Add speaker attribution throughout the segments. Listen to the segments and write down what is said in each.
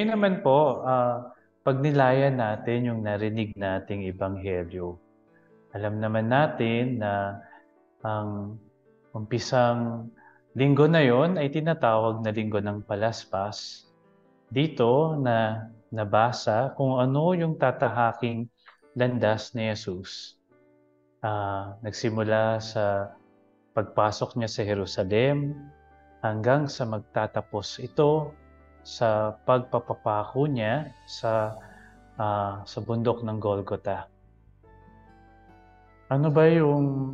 Speaker 1: Ngayon naman po, pagnilayan natin yung narinig nating ebanghelyo. Alam naman natin na ang umpisang linggo na yon ay tinatawag na linggo ng palaspas. Dito na nabasa kung ano yung tatahaking landas ni Jesus. Nagsimula sa pagpasok niya sa Jerusalem hanggang sa magtatapos ito sa pagpapapako niya sa bundok ng Golgotha. Ano ba yung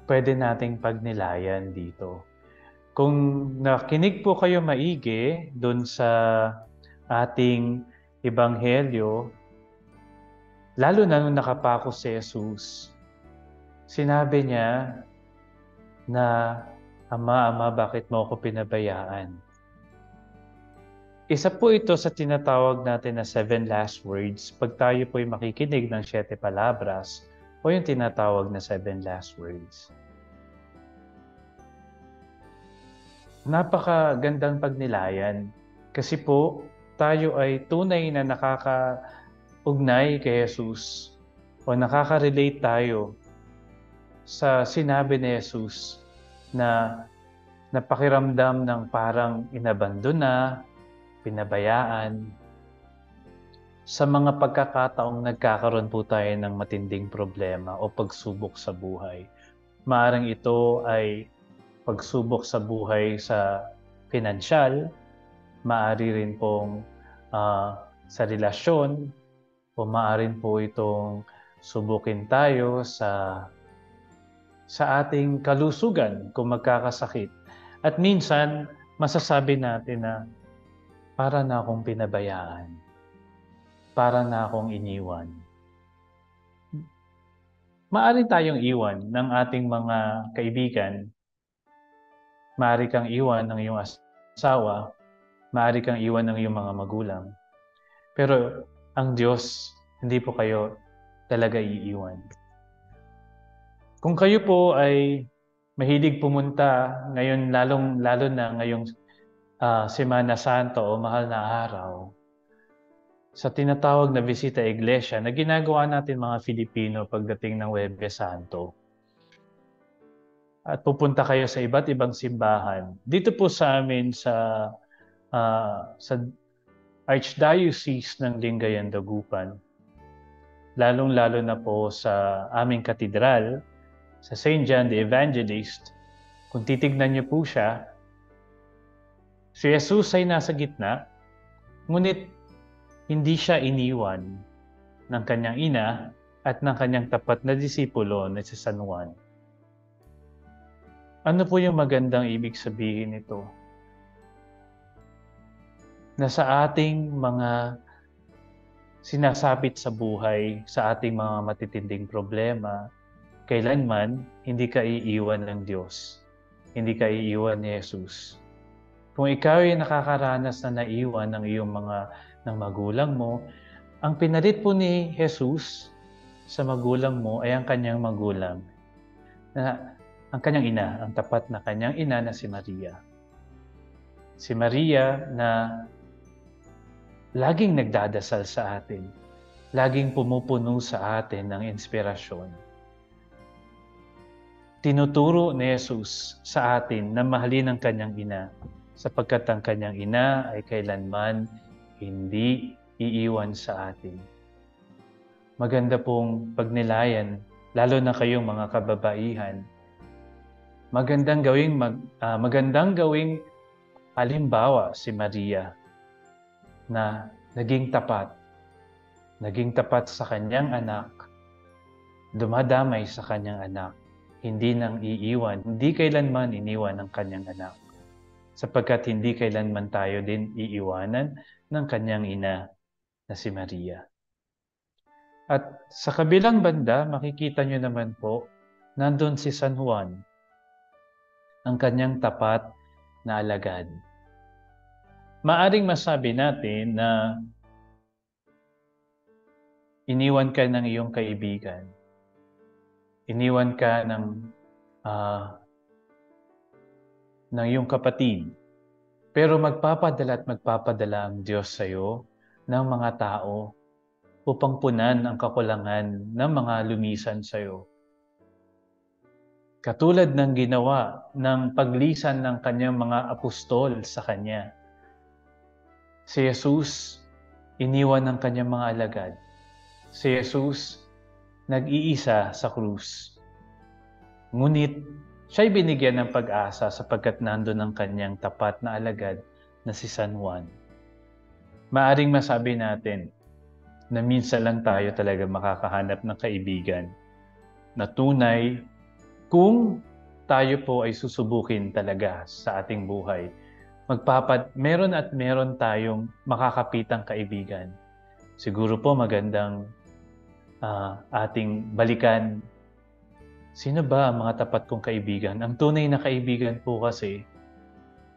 Speaker 1: pwede nating pagnilayan dito? Kung nakinig po kayo maigi dun sa ating ebanghelyo, lalo na nung nakapako si Jesus, sinabi niya na, Ama, Ama, bakit mo ako pinabayaan? Isa po ito sa tinatawag natin na 7 last words pag tayo po'y makikinig ng 7 palabras o yung tinatawag na 7 last words. Napakagandang pagnilayan kasi po tayo ay tunay na nakakaugnay kay Jesus o nakaka-relate tayo sa sinabi ni Jesus na napakiramdam ng parang inabandona, pinabayaan. Sa mga pagkakataong nagkakaroon po tayo ng matinding problema o pagsubok sa buhay. Maaaring ito ay pagsubok sa buhay sa pinansyal, maaari rin pong sa relasyon, o maaaring po itong subukin tayo sa ating kalusugan kung magkakasakit. At minsan, masasabi natin na para na akong pinabayaan, para na akong iniwan. Maaari tayong iwan ng ating mga kaibigan, maaari kang iwan ng iyong asawa, maaari kang iwan ng iyong mga magulang. Pero ang Diyos, hindi po kayo talaga iiwan. Kung kayo po ay mahilig pumunta ngayon, lalo na ngayong Semana Santa o mahal na araw, sa tinatawag na bisita iglesia na ginagawa natin mga Filipino pagdating ng Huwebes Santo. At pupunta kayo sa iba't ibang simbahan. Dito po sa amin sa Archdiocese ng Lingayen, Dagupan, lalong-lalo na po sa aming katedral, sa St. John the Evangelist, kung titignan niyo po siya, si Jesus ay nasa gitna, ngunit hindi siya iniwan ng kanyang ina at ng kanyang tapat na disipulo na si San Juan. Ano po yung magandang ibig sabihin nito? Na sa ating mga sinasapit sa buhay, sa ating mga matitinding problema, kailanman hindi ka iiwan ng Diyos. Hindi ka iiwan ni Jesus. Kung ikaw ay nakakaranas na naiwan ng iyong ng magulang mo, ang pinalit po ni Jesus sa magulang mo ay ang kanyang magulang. Ang kanyang ina, ang tapat na kanyang ina na si Maria. Si Maria na laging nagdadasal sa atin, laging pumupuno sa atin ng inspirasyon. Tinuturo ni Jesus sa atin na mahalin ang kanyang ina, sapagkat ang kanyang ina ay kailanman hindi iiwan sa atin. Maganda pong pagnilayan, lalo na kayong mga kababaihan. Magandang gawing halimbawa si Maria na naging tapat sa kanyang anak, dumadamay sa kanyang anak, hindi nang iiwan, hindi kailanman iniwan ng kanyang anak, sapagkat hindi kailanman tayo din iiwanan ng kanyang ina na si Maria. At sa kabilang banda, makikita nyo naman po, nandun si San Juan, ang kanyang tapat na alagad. Maaring masabi natin na iniwan ka ng iyong kaibigan, iniwan ka ng iyong kapatid, Pero magpapadala at magpapadala ang Diyos sa iyo ng mga tao upang punan ang kakulangan ng mga lumisan sa iyo. Katulad ng ginawa ng paglisan ng kanyang mga apostol sa kanya. Si Jesus, iniwan ng kanyang mga alagad. Si Jesus, nag-iisa sa krus. Ngunit, siya'y binigyan ng pag-asa sapagkat nandun ang kanyang tapat na alagad na si San Juan. Maaring masabi natin na minsan lang tayo talaga makakahanap ng kaibigan na tunay kung tayo po ay susubukin talaga sa ating buhay. Meron at meron tayong makakapitang kaibigan. Siguro po magandang ating balikan. Sino ba ang mga tapat kong kaibigan? Ang tunay na kaibigan po kasi,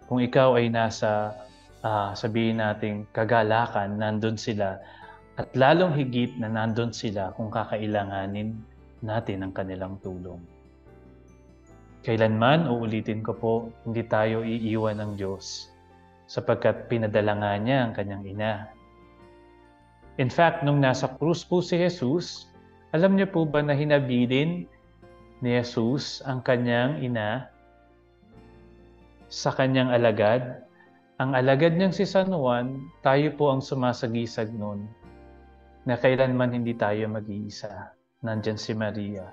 Speaker 1: kung ikaw ay nasa, sabihin nating kagalakan, nandun sila. At lalong higit na nandun sila kung kakailanganin natin ang kanilang tulong. Kailanman, uulitin ko po, hindi tayo iiwan ng Diyos sapagkat pinadala nga niya ang kanyang ina. In fact, nung nasa krus po si Jesus, alam niyo po ba na hinabilin ni Jesus ang kanyang ina sa kanyang alagad? Ang alagad niyang si San Juan, tayo po ang sumasagisag noon na kailanman hindi tayo mag-iisa. Nandyan si Maria.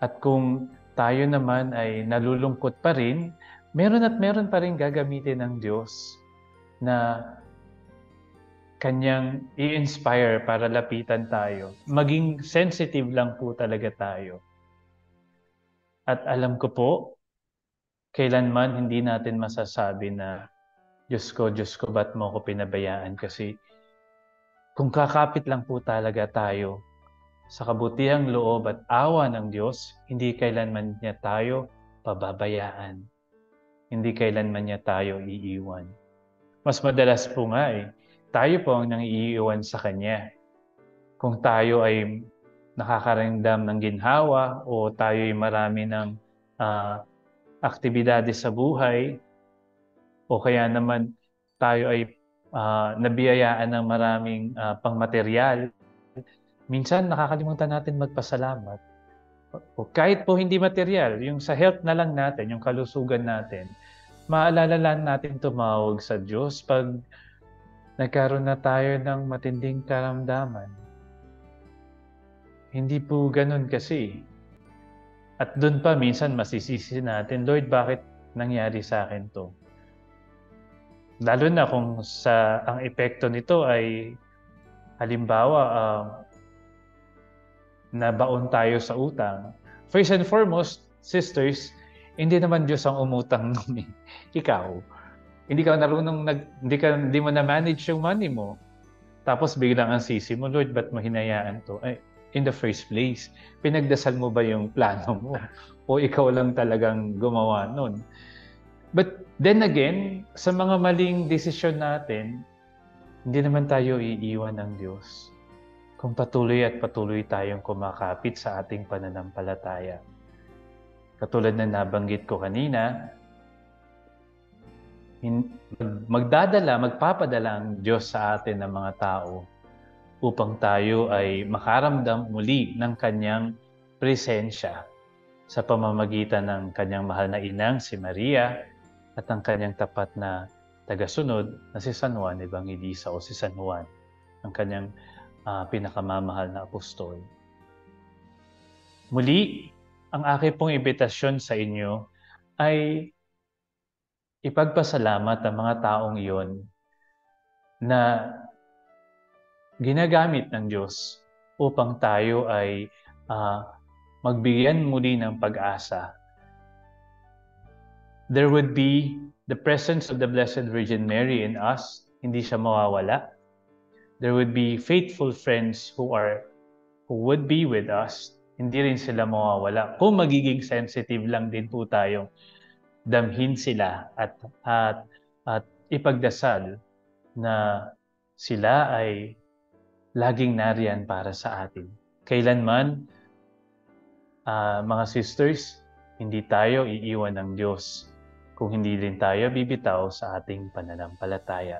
Speaker 1: At kung tayo naman ay nalulungkot pa rin, meron at meron pa rin gagamitin ng Diyos na kanyang i-inspire para lapitan tayo. Maging sensitive lang po talaga tayo. At alam ko po, kailanman hindi natin masasabi na, Diyos ko, ba't mo ako pinabayaan? Kasi kung kakapit lang po talaga tayo sa kabutihang loob at awa ng Diyos, hindi kailanman niya tayo pababayaan. Hindi kailanman niya tayo iiwan. Mas madalas po nga tayo po ang nang-iiwan sa Kanya. Kung tayo ay nakakaramdam ng ginhawa o tayo ay marami ng aktibidades sa buhay o kaya naman tayo ay nabiyayaan ng maraming pangmaterial, minsan nakakalimutan natin magpasalamat. O kahit po hindi material, yung sa health na lang natin, yung kalusugan natin, maalala lang natin tumawag sa Diyos pag nagkaroon na tayo ng matinding karamdaman. Hindi po ganun kasi. At doon pa minsan masisisi natin, Lord, bakit nangyari sa akin to? Lalo na kung ang epekto nito ay halimbawa, nabaon tayo sa utang. First and foremost, sisters, hindi naman Diyos ang umutang nun eh. Ikaw. Hindi ka narunong, hindi mo na-manage yung money mo. Tapos biglang ang sisi mo, Lord, ba't mo hinayaan to? In the first place, pinagdasal mo ba yung plano mo? O ikaw lang talagang gumawa nun? But then again, sa mga maling desisyon natin, hindi naman tayo iiwan ng Diyos kung patuloy tayong kumakapit sa ating pananampalataya. Katulad na nabanggit ko kanina, magpapadala ang Diyos sa atin ng mga tao upang tayo ay makaramdam muli ng Kanyang presensya sa pamamagitan ng Kanyang mahal na inang si Maria at ang Kanyang tapat na tagasunod na si San Juan Evangelista o si San Juan, ang Kanyang pinakamamahal na apostol. Muli, ang aking pong imbitasyon sa inyo ay ipagpasalamat ang mga taong iyon na ginagamit ng Diyos upang tayo ay magbigyan muli ng pag-asa. There would be the presence of the Blessed Virgin Mary in us, hindi siya mawawala. There would be faithful friends who would be with us, hindi rin sila mawawala. Kung magiging sensitive lang din po tayo, damhin sila at ipagdasal na sila ay laging nariyan para sa atin. Kailanman, mga sisters, hindi tayo iiwan ng Diyos. kung hindi din tayo bibitaw sa ating pananampalataya.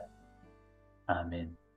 Speaker 1: Amen.